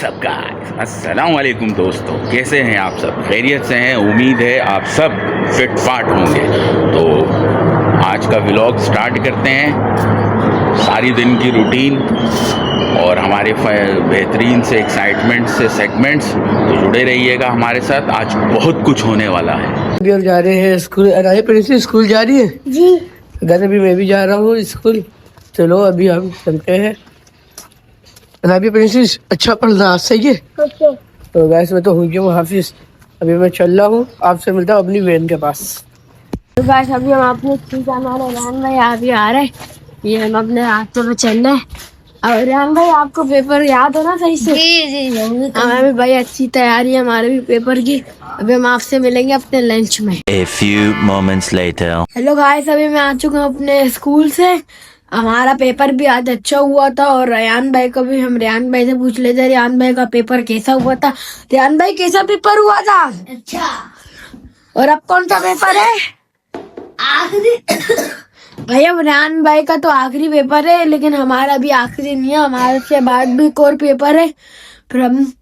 WhatsApp guys, अस्सलाम वालेकुम दोस्तों। कैसे हैं आप सब? खैरियत से हैं? उम्मीद है आप सब फिट फाट होंगे। तो आज का व्लॉग स्टार्ट करते हैं। सारी दिन की रूटीन और हमारे बेहतरीन से एक्साइटमेंट से सेगमेंट्स, तो जुड़े रहिएगा हमारे साथ। आज बहुत कुछ होने वाला है। अभी हम जा रहे हैं स्कूल। अरे प्रिंसी स्कूल जा रही है जी। घर अभी मैं भी जा रहा हूँ स्कूल। चलो अभी हम चलते हैं। अभी प्रिंसेस अच्छा पढ़ना आज सही है। ओके। तो गैस मैं तो हूँ क्यों हाफिज। अभी मैं चल रहा हूँ, आपसे मिलता हूँ अपनी वैन के पास। तो गाइस अभी हम अपने स्कूल जाने वाले। रेहान भाई अभी आ रहे हैं। ये हम अपने रास्ते में चल रहे हैं। और रेहान भाई आपको पेपर याद है ना सही से? जी जी हमें भी भाई अच्छी तैयारी है हमारे भी पेपर की। अभी हम आपसे मिलेंगे अपने लंच में। A few moments later. Hello guys, अभी मैं आ चुका हूँ अपने स्कूल से। हमारा पेपर भी आज अच्छा हुआ था। और रेहान भाई को भी हम रेहान भाई से पूछ लेते। रेहान भाई का पेपर कैसा हुआ था? रेहान भाई कैसा पेपर हुआ था? अच्छा। और अब कौन सा पेपर है? आखिरी। भाई अब रेहान भाई का तो आखिरी पेपर है, लेकिन हमारा भी आखिरी नहीं है। हमारे से बाद भी एक और पेपर है। फिर हम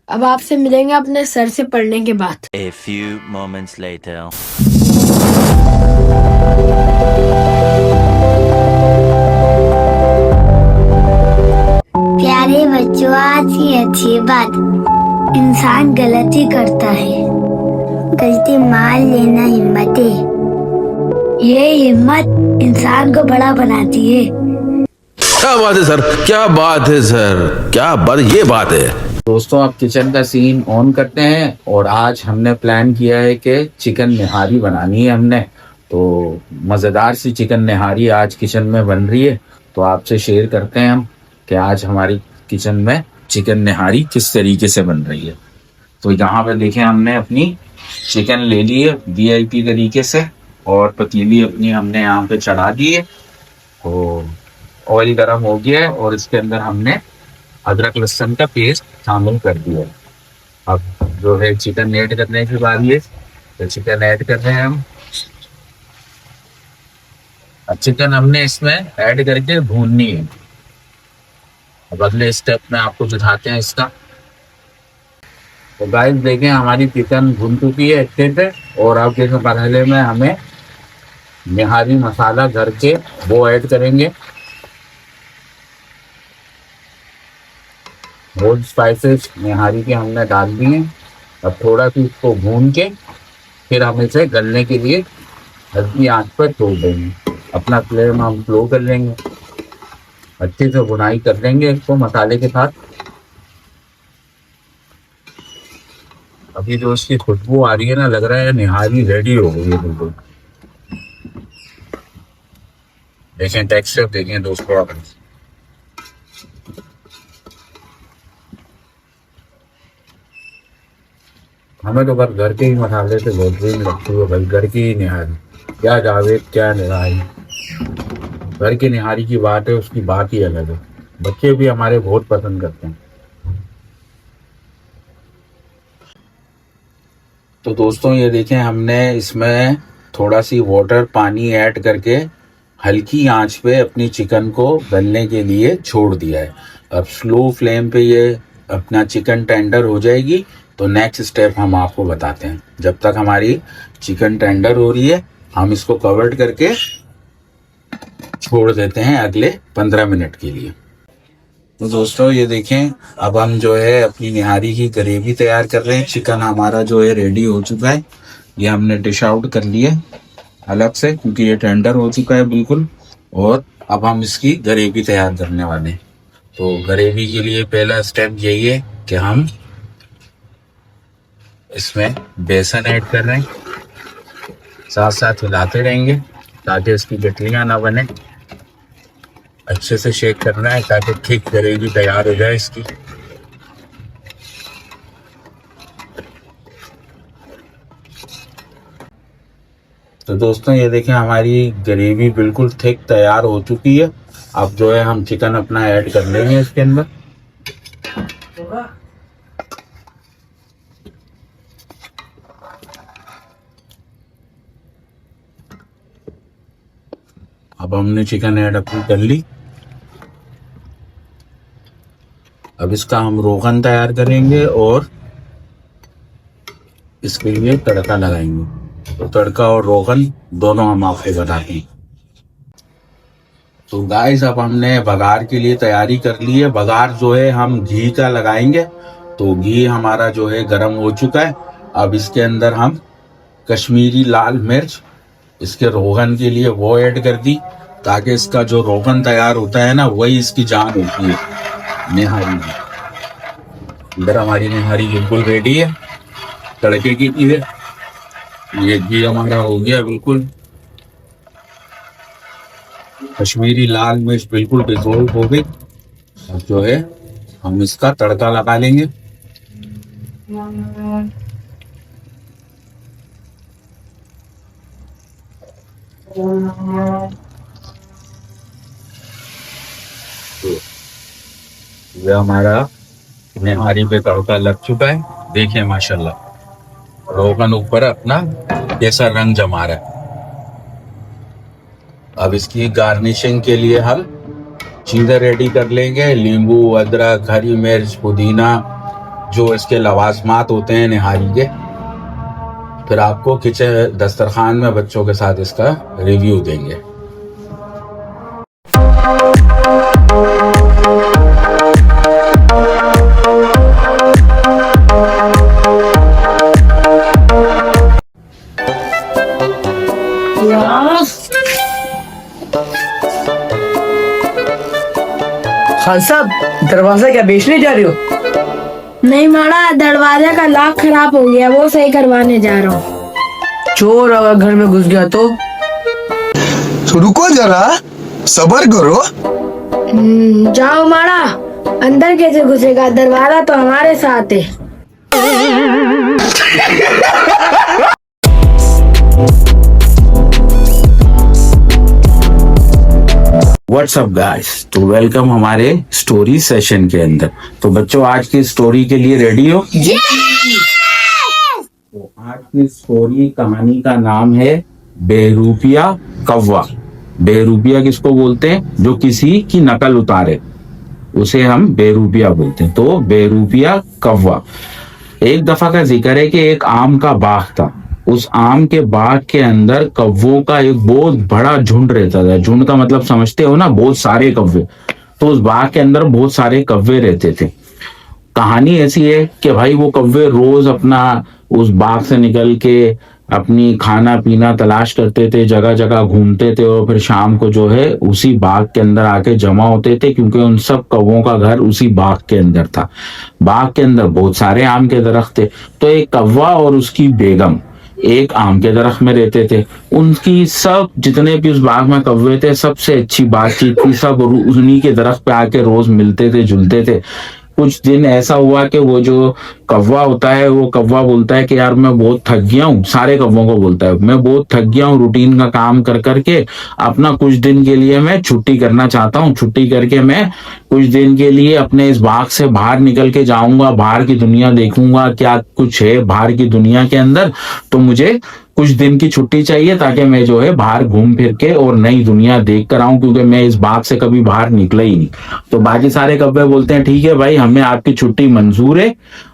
अब आपसे मिलेंगे अपने सर से पढ़ने के बाद। A few moments later. प्यारे बच्चों, आज की अच्छी बात, इंसान गलती करता है, गलती मान लेना हिम्मत है। ये हिम्मत इंसान को बड़ा बनाती है। क्या बात है सर, क्या बात है सर, क्या बात, ये बात है। दोस्तों अब किचन का सीन ऑन करते हैं। और आज हमने प्लान किया है कि चिकन निहारी बनानी है हमने। तो मज़ेदार सी चिकन निहारी आज किचन में बन रही है। तो आपसे शेयर करते हैं हम कि आज हमारी किचन में चिकन निहारी किस तरीके से बन रही है। तो यहाँ पे देखें, हमने अपनी चिकन ले ली है वीआईपी तरीके से। और पतीली अपनी हमने यहाँ पे चढ़ा दी है। तो ऑयल गर्म हो गया है और इसके अंदर हमने अदरक लहसुन का पेस्ट शामिल कर दिया है। अब जो है चिकन ऐड करने की बारी है। तो चिकन ऐड कर रहे हैं हम। अब चिकन हमने इसमें ऐड करके भूननी है। अब अगले स्टेप में आपको दिखाते हैं इसका। तो गाइस देखें, हमारी चिकन भून चुकी है अच्छे से। और अब जैसे पहले में हमें निहारी मसाला घर के वो ऐड करेंगे। होल स्पाइसेस निहारी के हमने डाल दिए। अब थोड़ा सा इसको भून के फिर हम इसे गलने के लिए हल्की आंच पर छोड़ देंगे। अपना फ्लेम हम स्लो कर लेंगे। अच्छे से बुनाई कर लेंगे इसको मसाले के साथ। अभी जो इसकी खुशबू आ रही है ना, लग रहा है निहारी रेडी हो गई है बिल्कुल। देखें टेक्सचर, देखें दोस्तों आप। हमें तो बस घर के ही मसाले से बेहतरीन लगती है भाई। घर की ही निहारी, क्या जावेद क्या निहारी। घर की निहारी की बात है, उसकी बात ही अलग है। बच्चे भी हमारे बहुत पसंद करते हैं। तो दोस्तों ये देखें, हमने इसमें थोड़ा सी वाटर पानी ऐड करके हल्की आंच पे अपनी चिकन को गलने के लिए छोड़ दिया है। अब स्लो फ्लेम पे ये अपना चिकन टेंडर हो जाएगी। तो नेक्स्ट स्टेप हम आपको बताते हैं। जब तक हमारी चिकन टेंडर हो रही है, हम इसको कवर्ड करके छोड़ देते हैं अगले 15 मिनट के लिए। तो दोस्तों ये देखें, अब हम जो है अपनी निहारी की ग्रेवी तैयार कर रहे हैं। चिकन हमारा जो है रेडी हो चुका है। ये हमने डिश आउट कर लिया अलग से, क्योंकि ये टेंडर हो चुका है बिल्कुल। और अब हम इसकी ग्रेवी तैयार करने वाले हैं। तो ग्रेवी के लिए पहला स्टेप यही है कि हम इसमें बेसन ऐड कर रहे हैं। साथ साथ हिलाते रहेंगे ताकि इसकी गठलियाँ ना बने। अच्छे से शेक करना है ताकि ठीक ग्रेवी तैयार हो जाए इसकी। तो दोस्तों ये देखें, हमारी ग्रेवी बिल्कुल थिक तैयार हो चुकी है। अब जो है हम चिकन अपना ऐड कर लेंगे इसके अंदर। अब हमने चिकन ऐड अपनी कर ली। अब इसका हम रोगन तैयार करेंगे और इसके लिए तड़का लगाएंगे। तो तड़का और रोगन दोनों हम आपको बताते हैं। तो गाइस अब हमने बघार के लिए तैयारी कर ली है। बघार जो है हम घी का लगाएंगे। तो घी हमारा जो है गर्म हो चुका है। अब इसके अंदर हम कश्मीरी लाल मिर्च इसके रोगन के लिए वो ऐड कर दी, ताकि इसका जो रोगन तैयार होता है ना, वही इसकी जान होती है निहारी में। इधर हमारी निहारी बिल्कुल रेडी है तड़के के लिए। ये घी हमारा हो गया बिल्कुल, कश्मीरी लाल मिर्च बिल्कुल डिसॉल्व हो गई। अब जो है हम इसका तड़का लगा लेंगे। तो ये हमारा निहारी पे तड़का लग चुका है। देखिए माशाल्लाह रोगन ऊपर अपना कैसा रंग जमा रहा है। अब इसकी गार्निशिंग के लिए हम चीज़ें रेडी कर लेंगे। नींबू, अदरक, हरी मिर्च, पुदीना, जो इसके लवाजमात होते हैं निहारी के। फिर आपको किचन दस्तरखान में बच्चों के साथ इसका रिव्यू देंगे। खान साहब, दरवाजा क्या बेचने जा रहे हो? नहीं माड़ा, दरवाजे का लॉक खराब हो गया, वो सही करवाने जा रहा हूँ। चोर अगर घर में घुस गया तो? रुको जरा, सब्र करो। जाओ माड़ा, अंदर कैसे घुसेगा? दरवाजा तो हमारे साथ है। व्हाट्सअप गाइस, तो वेलकम हमारे स्टोरी सेशन के अंदर। तो बच्चों आज की स्टोरी के लिए रेडी हो? तो आज की स्टोरी कहानी का नाम है बेरूपिया कौवा। बेरूपिया किसको बोलते हैं? जो किसी की नकल उतारे उसे हम बेरूपिया बोलते हैं। तो बेरूपिया कौवा। एक दफा का जिक्र है कि एक आम का बाग था। उस आम के बाग के अंदर कौवों का एक बहुत बड़ा झुंड रहता था। झुंड का मतलब समझते हो ना, बहुत सारे कौवे। तो उस बाग के अंदर बहुत सारे कौवे रहते थे। कहानी ऐसी है कि भाई वो कौवे रोज अपना उस बाग से निकल के अपनी खाना पीना तलाश करते थे, जगह जगह घूमते थे और फिर शाम को जो है उसी बाग के अंदर आके जमा होते थे, क्योंकि उन सब कौवों का घर उसी बाग के अंदर था। बाग के अंदर बहुत सारे आम के दरख्त थे। तो एक कौवा और उसकी बेगम एक आम के दरख्त में रहते थे। उनकी सब जितने भी उस बाग में कौवे थे, सबसे अच्छी बातचीत थी। सब उन्हीं के दरख्त पे आके रोज मिलते थे, जुलते थे। कुछ दिन ऐसा हुआ कि वो जो कौवा होता है, वो कौवा बोलता है कि यार मैं बहुत थक गया हूँ। सारे कौवों को बोलता है, मैं बहुत थक गया हूँ रूटीन का काम कर करके, अपना कुछ दिन के लिए मैं छुट्टी करना चाहता हूँ। छुट्टी करके मैं कुछ दिन के लिए अपने इस बाग से बाहर निकल के जाऊंगा, बाहर की दुनिया देखूंगा क्या कुछ है बाहर की दुनिया के अंदर। तो मुझे कुछ दिन की छुट्टी चाहिए ताकि मैं जो है बाहर घूम फिर के और नई दुनिया देख कर आऊं, क्योंकि मैं इस बाग से कभी बाहर निकला ही नहीं। तो बाकी सारे कौवे बोलते हैं ठीक है भाई, हमें आपकी छुट्टी मंजूर है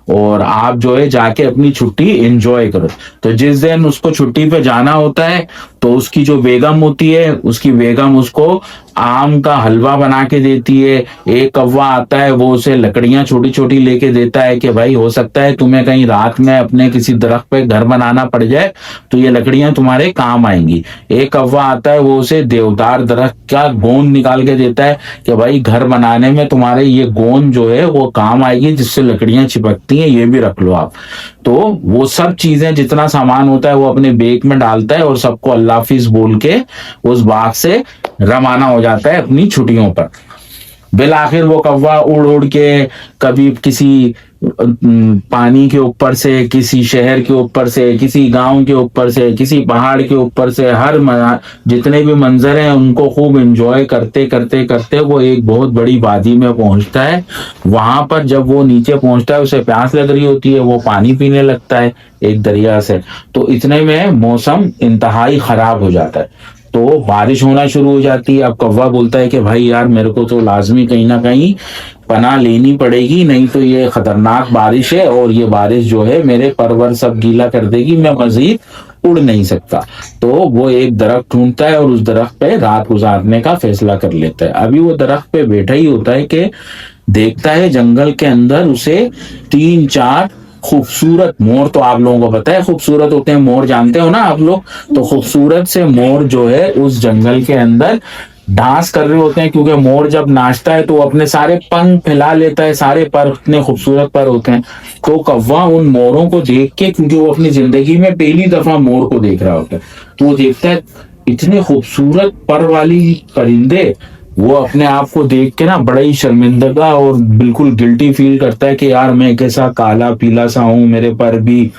और आप जो है जाके अपनी छुट्टी एंजॉय करो। तो जिस दिन उसको छुट्टी पे जाना होता है तो उसकी जो बेगम होती है, उसकी बेगम उसको आम का हलवा बना के देती है। एक कौवा आता है, वो उसे लकड़ियां छोटी छोटी लेके देता है कि भाई हो सकता है तुम्हें कहीं रात में अपने किसी दरख्त पे घर बनाना पड़ जाए तो ये लकड़ियां तुम्हारे काम आएंगी। एक कौवा आता है, वो उसे देवदार दरख्त का गोंद निकाल के देता है कि भाई घर बनाने में तुम्हारे ये गोंद जो है वो काम आएगी, जिससे लकड़ियां चिपकती हैं, ये भी रख लो आप। तो वो सब चीजें जितना सामान होता है वो अपने बैग में डालता है और सबको अल्लाह हाफिज बोल के उस बाग से रवाना हो जाता है अपनी छुट्टियों पर। बिल आखिर वो कौवा उड़ उड़ के कभी किसी पानी के ऊपर से, किसी शहर के ऊपर से, किसी गांव के ऊपर से, किसी पहाड़ के ऊपर से, हर जितने भी मंजर हैं उनको खूब एंजॉय करते करते करते वो एक बहुत बड़ी वादी में पहुंचता है। वहां पर जब वो नीचे पहुंचता है, उसे प्यास लग रही होती है, वो पानी पीने लगता है एक दरिया से। तो इतने में मौसम इंतहाई खराब हो जाता है। तो बारिश होना शुरू हो जाती है। अब कौवा बोलता है कि भाई यार मेरे को तो लाजमी कहीं ना कहीं पनाह लेनी पड़ेगी, नहीं तो ये खतरनाक बारिश है और ये बारिश जो है मेरे परवर सब गीला कर देगी, मैं मजीद उड़ नहीं सकता। तो वो एक दरख्त ढूंढता है और उस दरख्त पे रात गुजारने का फैसला कर लेता है। अभी वो दरख्त पे बैठा ही होता है कि देखता है जंगल के अंदर उसे 3-4 खूबसूरत मोर, तो आप लोगों को पता है खूबसूरत होते हैं मोर, जानते हो ना आप लोग, तो खूबसूरत से मोर जो है उस जंगल के अंदर डांस कर रहे होते हैं। क्योंकि मोर जब नाचता है तो वो अपने सारे पंख फैला लेता है, सारे पर इतने खूबसूरत पर होते हैं। तो कौवा उन मोरों को देख के, क्योंकि वो अपनी जिंदगी में पहली दफा मोर को देख रहा होता है, तो वो देखता है इतने खूबसूरत पर वाली परिंदे, वो अपने आप को देख के ना बड़ा ही शर्मिंदगा और बिल्कुल गिल्टी फील करता है कि यार मैं कैसा काला पीला सा हूं, मेरे पर भी,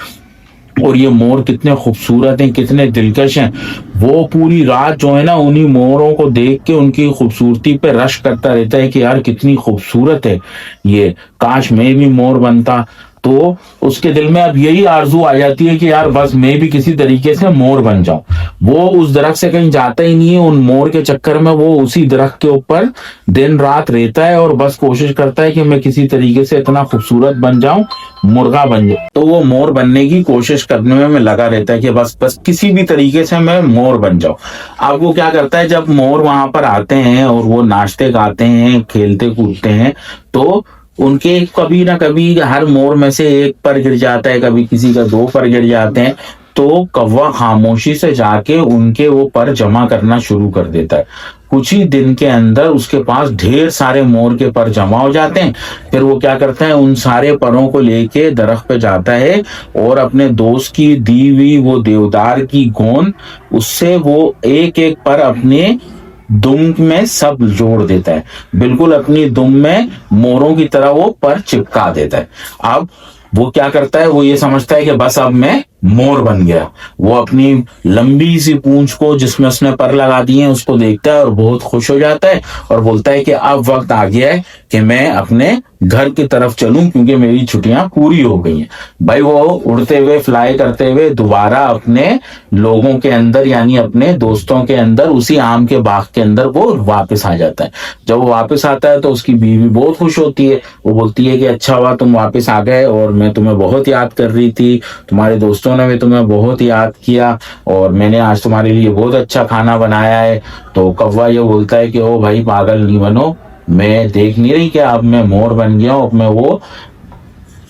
और ये मोर कितने खूबसूरत हैं, कितने दिलकश हैं। वो पूरी रात जो है ना उन्हीं मोरों को देख के उनकी खूबसूरती पे रश करता रहता है कि यार कितनी खूबसूरत है ये, काश मैं भी मोर बनता। तो उसके दिल में अब यही आरजू आ जाती है कि यार बस मैं भी किसी तरीके से मोर बन जाऊं। वो उस दरख्त से कहीं जाता ही नहीं है, उन मोर के चक्कर में वो उसी दरख्त के ऊपर दिन रात रहता है और बस कोशिश करता है कि मैं किसी तरीके से इतना खूबसूरत बन जाऊं, मुर्गा बन जाऊं। तो वो मोर बनने की कोशिश करने में लगा रहता है कि बस किसी भी तरीके से मैं मोर बन जाऊं। अब वो क्या करता है, जब मोर वहां पर आते हैं और वो नाचते गाते हैं, खेलते कूदते हैं, तो उनके कभी ना कभी हर मोर में से एक पर गिर जाता है, कभी किसी का 2 पर गिर जाते हैं। तो कौवा खामोशी से जाके उनके वो पर जमा करना शुरू कर देता है। कुछ ही दिन के अंदर उसके पास ढेर सारे मोर के पर जमा हो जाते हैं। फिर वो क्या करता है, उन सारे परों को लेके दरख्त पे जाता है और अपने दोस्त की दी हुई वो देवदार की गोंद, उससे वो एक एक पर अपने दुम में सब जोड़ देता है, बिल्कुल अपनी दुम में मोरों की तरह वो पर चिपका देता है। अब वो क्या करता है, वो ये समझता है कि बस अब मैं मोर बन गया। वो अपनी लंबी सी पूंछ को जिसमें उसने पर लगा दिए हैं उसको देखता है और बहुत खुश हो जाता है और बोलता है कि अब वक्त आ गया है कि मैं अपने घर की तरफ चलूं, क्योंकि मेरी छुट्टियां पूरी हो गई हैं। भाई वो उड़ते हुए, फ्लाई करते हुए दोबारा अपने लोगों के अंदर, यानी अपने दोस्तों के अंदर, उसी आम के बाग के अंदर वो वापस आ जाता है। जब वो वापस आता है तो उसकी बीवी बहुत खुश होती है। वो बोलती है कि अच्छा हुआ तुम वापस आ गए, और मैं तुम्हें बहुत याद कर रही थी, तुम्हारे दोस्तों ने भी तुम्हें बहुत याद किया, और मैंने आज तुम्हारे लिए बहुत अच्छा खाना बनाया है। तो कौवा ये बोलता है कि ओ भाई पागल नहीं बनो, मैं देख नहीं रही कि अब मैं मोर बन गया हूं, अब मैं वो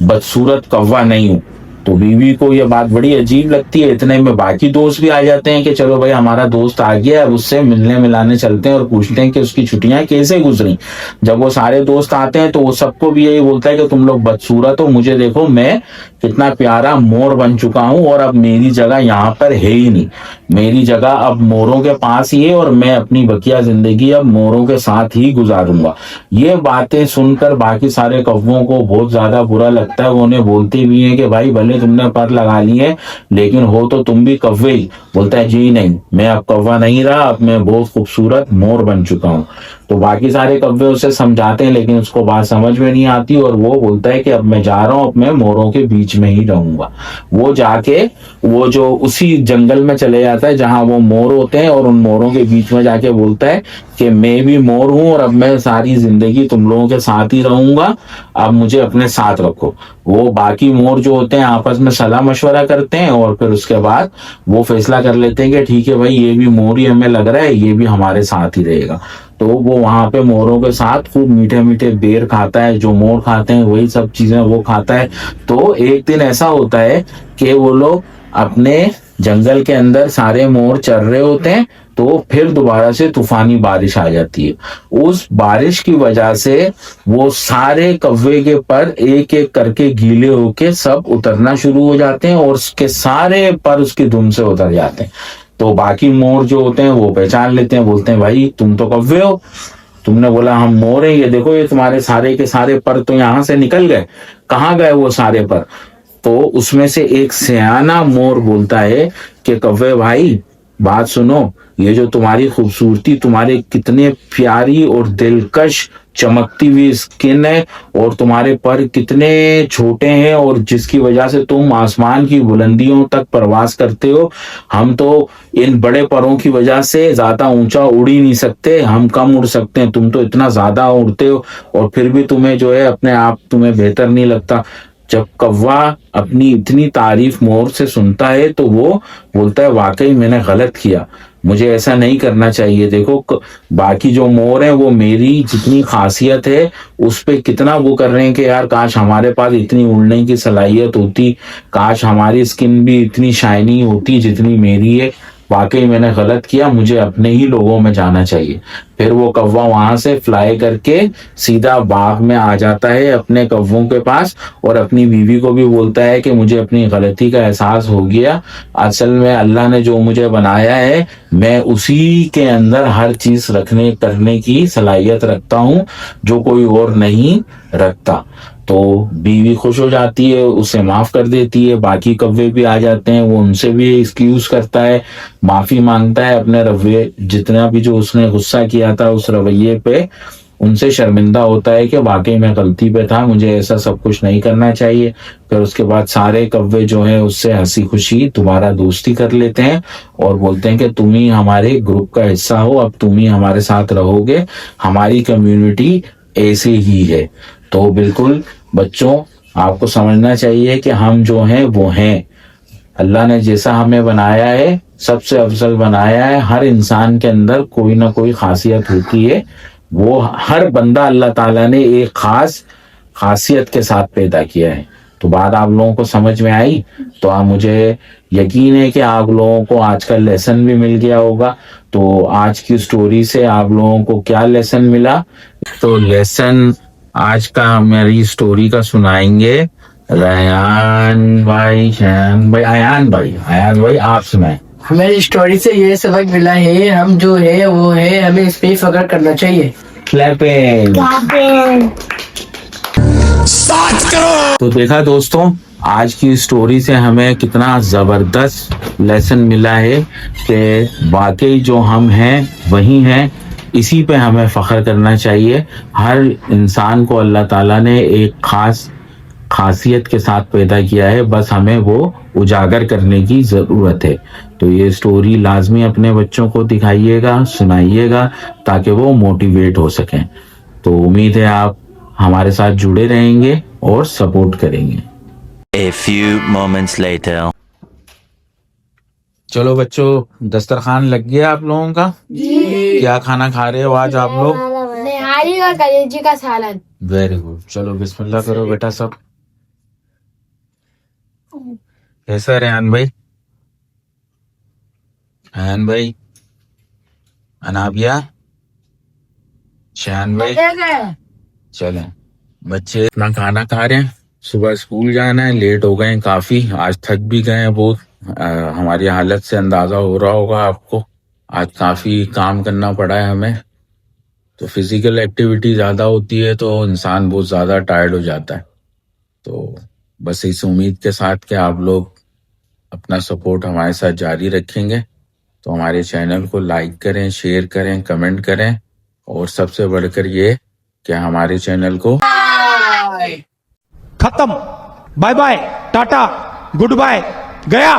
बदसूरत कौवा नहीं हूं। तो बीवी को ये बात बड़ी अजीब लगती है। इतने में बाकी दोस्त भी आ जाते हैं कि चलो भाई हमारा दोस्त आ गया, अब उससे मिलने मिलाने चलते हैं और पूछते हैं कि उसकी छुट्टियां कैसे गुजरी। जब वो सारे दोस्त आते हैं तो वो सबको भी यही बोलता है कि तुम लोग बदसूरत हो, मुझे देखो मैं कितना प्यारा मोर बन चुका हूं और अब मेरी जगह यहाँ पर है ही नहीं, मेरी जगह अब मोरों के पास ही है और मैं अपनी बकिया जिंदगी अब मोरों के साथ ही गुजारूंगा। ये बातें सुनकर बाकी सारे कौवों को बहुत ज्यादा बुरा लगता है। वो उन्हें बोलते भी हैं कि भाई भले तुमने पर लगा ली है लेकिन हो तो तुम भी कौवे ही। बोलता है जी नहीं, मैं अब कौवा नहीं रहा, अब मैं बहुत खूबसूरत मोर बन चुका हूँ। तो बाकी सारे कौवे उसे समझाते हैं लेकिन उसको बात समझ में नहीं आती और वो बोलता है कि अब मैं जा रहा हूँ, अब मैं मोरों के बीच में ही रहूंगा। वो जाके वो जो उसी जंगल में चले जाता है जहां वो मोर होते हैं और उन मोरों के बीच में जाके बोलता है कि मैं भी मोर हूं और अब मैं सारी जिंदगी तुम लोगों के साथ ही रहूंगा, अब मुझे अपने साथ रखो। वो बाकी मोर जो होते हैं आपस में सलाह मशवरा करते हैं और फिर उसके बाद वो फैसला कर लेते हैं कि ठीक है भाई ये भी मोर ही हमें लग रहा है, ये भी हमारे साथ ही रहेगा। तो वो वहां पे मोरों के साथ खूब मीठे मीठे बेर खाता है, जो मोर खाते हैं वही सब चीजें वो खाता है। तो एक दिन ऐसा होता है कि वो लोग अपने जंगल के अंदर सारे मोर चल रहे होते हैं, तो फिर दोबारा से तूफानी बारिश आ जाती है। उस बारिश की वजह से वो सारे कौवे के पर एक एक करके गीले होके सब उतरना शुरू हो जाते हैं और उसके सारे पर उसकी धुम से उतर जाते हैं। तो बाकी मोर जो होते हैं वो पहचान लेते हैं, बोलते हैं भाई तुम तो कौवे हो, तुमने बोला हम मोर हैं, ये देखो ये तुम्हारे सारे के सारे पर तो यहाँ से निकल गए, कहाँ गए वो सारे पर। तो उसमें से एक सियाना मोर बोलता है कि कौवे भाई बात सुनो, ये जो तुम्हारी खूबसूरती, तुम्हारे कितने प्यारी और दिलकश चमकती हुई स्किन है, और तुम्हारे पर कितने छोटे हैं, और जिसकी वजह से तुम आसमान की बुलंदियों तक प्रवास करते हो। हम तो इन बड़े परों की वजह से ज्यादा ऊंचा उड़ ही नहीं सकते, हम कम उड़ सकते हैं, तुम तो इतना ज्यादा उड़ते हो, और फिर भी तुम्हें जो है अपने आप तुम्हें बेहतर नहीं लगता। जब कौवा अपनी इतनी तारीफ मोर से सुनता है तो वो बोलता है वाकई मैंने गलत किया, मुझे ऐसा नहीं करना चाहिए। देखो बाकी जो मोर है वो मेरी जितनी खासियत है उस पे कितना वो कर रहे हैं कि यार काश हमारे पास इतनी उड़ने की सलाहियत होती, काश हमारी स्किन भी इतनी शाइनी होती जितनी मेरी है। वाकई मैंने गलत किया, मुझे अपने ही लोगों में जाना चाहिए। फिर वो कौवा वहां से फ्लाई करके सीधा बाग में आ जाता है अपने कौवों के पास, और अपनी बीवी को भी बोलता है कि मुझे अपनी गलती का एहसास हो गया, असल में अल्लाह ने जो मुझे बनाया है मैं उसी के अंदर हर चीज रखने करने की सलाहियत रखता हूँ जो कोई और नहीं रखता। तो बीवी खुश हो जाती है, उसे माफ कर देती है। बाकी कौवे भी आ जाते हैं, वो उनसे भी एक्सक्यूज करता है, माफी मांगता है अपने रवैये, जितना भी जो उसने गुस्सा किया था उस रवैये पे उनसे शर्मिंदा होता है कि वाकई मैं गलती पे था, मुझे ऐसा सब कुछ नहीं करना चाहिए। फिर उसके बाद सारे कौवे जो हैं उससे हंसी खुशी दोबारा दोस्ती कर लेते हैं और बोलते हैं कि तुम ही हमारे ग्रुप का हिस्सा हो, अब तुम ही हमारे साथ रहोगे, हमारी कम्युनिटी ऐसे ही है। तो बिल्कुल बच्चों, आपको समझना चाहिए कि हम जो हैं वो हैं, अल्लाह ने जैसा हमें बनाया है सबसे अफजल बनाया है। हर इंसान के अंदर कोई ना कोई खासियत होती है, वो हर बंदा अल्लाह ताला ने एक खास खासियत के साथ पैदा किया है। तो बात आप लोगों को समझ में आई, तो आप मुझे यकीन है कि आप लोगों को आज का लेसन भी मिल गया होगा। तो आज की स्टोरी से आप लोगों को क्या लेसन मिला? तो लेसन आज का हमारी स्टोरी का सुनाएंगे रयान भाई, शयान भाई, आयान भाई आप सुनाए। हमें स्टोरी से ये सबक मिला है, हम जो है वो है, हमें इस पे फख्र करना चाहिए। क्लैपिंग। तो देखा दोस्तों, आज की स्टोरी से हमें कितना जबरदस्त लेसन मिला है कि वाकई जो हम हैं वही हैं, इसी पे हमें फख्र करना चाहिए। हर इंसान को अल्लाह ताला ने एक खास खासियत के साथ पैदा किया है, बस हमें वो उजागर करने की जरूरत है। तो ये स्टोरी लाजमी अपने बच्चों को दिखाइएगा, सुनाइएगा, ताकि वो मोटिवेट हो सकें। तो उम्मीद है आप हमारे साथ जुड़े रहेंगे और सपोर्ट करेंगे। A few moments later. चलो बच्चों, दस्तरखान लग गया आप लोगों का? जी। क्या खाना खा रहे हो आज आप लोग? निहारी और कलेजी का सालन। Very good. चलो बिस्मिल्लाह करो बेटा सब। कैसा रेहान भाई? रेहान भाई, अनाबिया, शयान भाई, चले बच्चे अपना खाना खा रहे हैं। सुबह स्कूल जाना है, लेट हो गए हैं काफी, आज थक भी गए हैं बहुत। हमारी हालत से अंदाजा हो रहा होगा आपको, आज काफी काम करना पड़ा है हमें। तो फिजिकल एक्टिविटी ज्यादा होती है तो इंसान बहुत ज्यादा टायर्ड हो जाता है। तो बस इस उम्मीद के साथ कि आप लोग अपना सपोर्ट हमारे साथ जारी रखेंगे। तो हमारे चैनल को लाइक करें, शेयर करें, कमेंट करें, और सबसे बढ़कर ये कि हमारे चैनल को खत्म, bye bye, tata, goodbye, गया।